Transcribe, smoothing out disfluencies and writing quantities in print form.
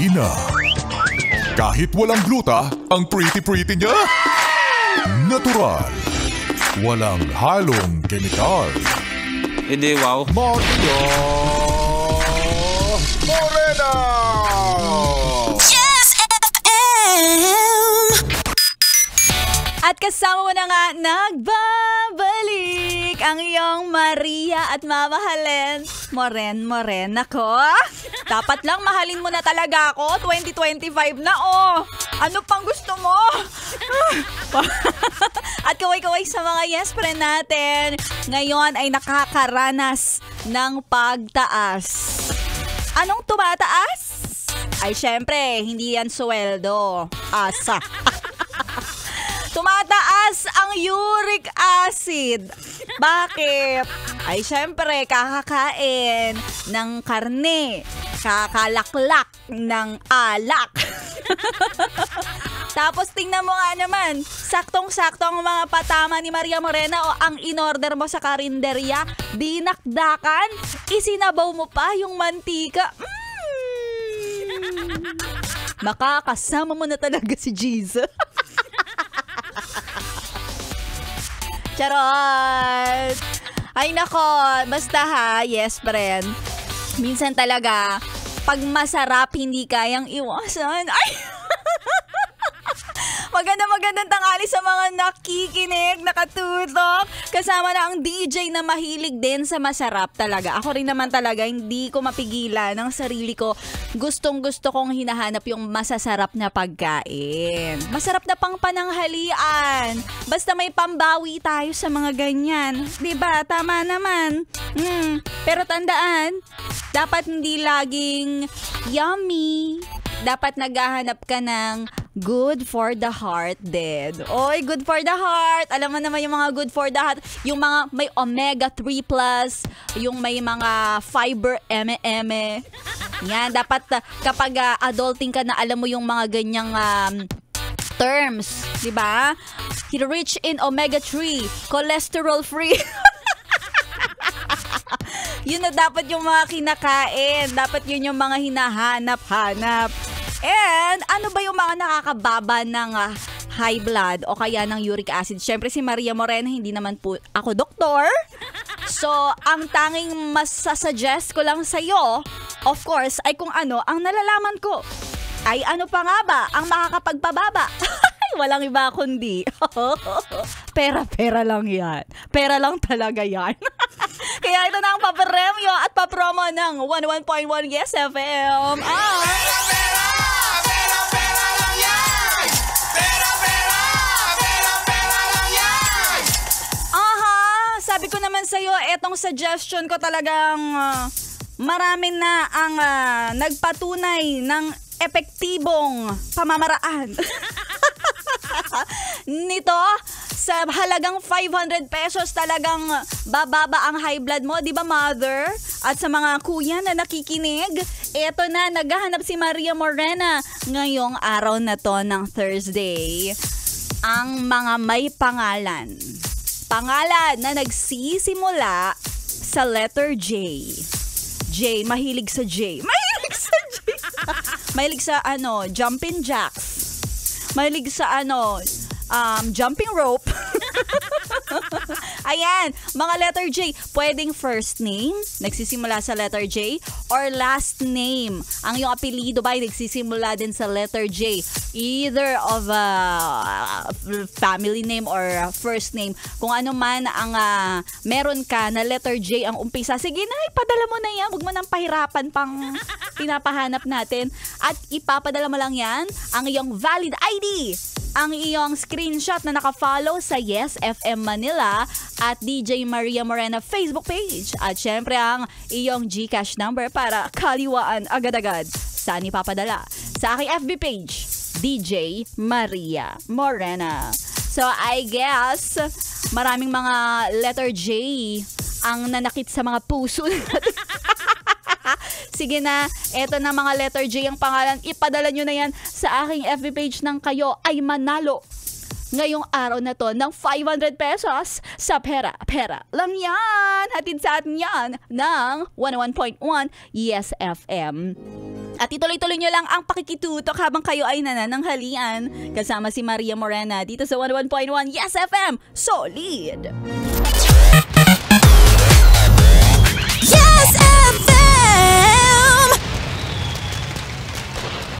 Marina. Kahit walang gluta, ang pretty-pretty niya. Natural. Walang halong kemikal. Hindi, wow. Maria Morena! Yes FM! At kasama mo na nga, nagbabalik ang iyong Maria at mamahalin. Moren. Nako, dapat lang mahalin mo na talaga ako. 2025 na, oh. Ano pang gusto mo? At kaway-kaway sa mga yes friend natin, ngayon ay nakakaranas ng pagtaas. Anong tumataas? Ay, syempre, hindi yan sweldo. Asa. Tumataas ang uric acid. Bakit? Ay, syempre, kakakain ng karne. Kakalaklak ng alak. Tapos tingnan mo nga naman, saktong-sakto ang mga patama ni Maria Morena o ang in-order mo sa karinderya, dinakdakan, isinabaw mo pa yung mantika. Makakasama mo na talaga si Jesus. Charot! Ay nako, basta ha, yes friend. Minsan talaga, pag masarap, hindi kayang iwasan. Ay! Magandang tanghali sa mga nakikinig, nakatutok. Kasama na ang DJ na mahilig din sa masarap talaga. Ako rin naman talaga, hindi ko mapigilan ng sarili ko. Gustong-gusto kong hinahanap yung masasarap na pagkain. Masarap na pang pananghalian. Basta may pambawi tayo sa mga ganyan. Diba? Tama naman. Pero tandaan, dapat hindi laging yummy. Dapat naghahanap ka ng good for the heart din. Oy, good for the heart. Alam mo naman yung mga good for the heart. Yung mga may omega 3+, yung may mga fiber eme. Yan, dapat kapag adulting ka na, alam mo yung mga ganyang terms. Diba? Rich in omega 3, cholesterol free. Yun na dapat yung mga kinakain. Dapat yun yung mga hinahanap-hanap. And ano ba yung mga nakakababa ng high blood o kaya ng uric acid? Siyempre si Maria Morena, hindi naman po ako doktor. So, ang tanging masasuggest ko lang sa'yo, of course, ay kung ano ang nalalaman ko. Ay ano pa nga ba ang makakapagpababa? Walang iba kundi pera lang yan. Pera lang talaga yan. Kaya ito na ang papremyo at papromo ng 101.1 Yes FM. Pera lang yan! Pera lang yan! Aha, sabi ko naman sa'yo, etong suggestion ko talagang marami na ang nagpatunay ng epektibong pamamaraan. Nito, sa halagang 500 pesos talagang bababa ang high blood mo, di ba mother? At sa mga kuya na nakikinig, eto na, naghahanap si Maria Morena ngayong araw na to ng Thursday. Ang mga may pangalan. Pangalan na nagsisimula sa letter J. J, mahilig sa J. Mahilig sa jumping jacks. Mahilig sa jumping rope. Ayan, mga letter J. Pwedeng first name, nagsisimula sa letter J, or last name. Ang iyong apelido ba ay nagsisimula din sa letter J. Either of a family name or first name. Kung ano man ang meron ka na letter J ang umpisa, sige na, ipadala mo na yan. Huwag mo nang pahirapan pang pinapahanap natin. At ipapadala mo lang yan, ang iyong valid ID, ang iyong screenshot na nakafollow sa Yes FM Manila at DJ Maria Morena Facebook page. At syempre ang iyong GCash number para kaliwaan agad-agad. Saan ipapadala? Sa aking FB page, DJ Maria Morena. So I guess maraming mga letter J ang nanakit sa mga puso natin. Sige na, eto na mga letter J ang pangalan. Ipadala nyo na yan sa aking FB page ng kayo ay manalo ngayong araw na to ng 500 pesos sa pera lang yan. Hatid sa atin yan ng 101.1 Yes FM. At ituloy-tuloy nyo lang ang pakikitutok habang kayo ay nanananghalian. Kasama si Maria Morena dito sa 101.1 Yes FM. Solid!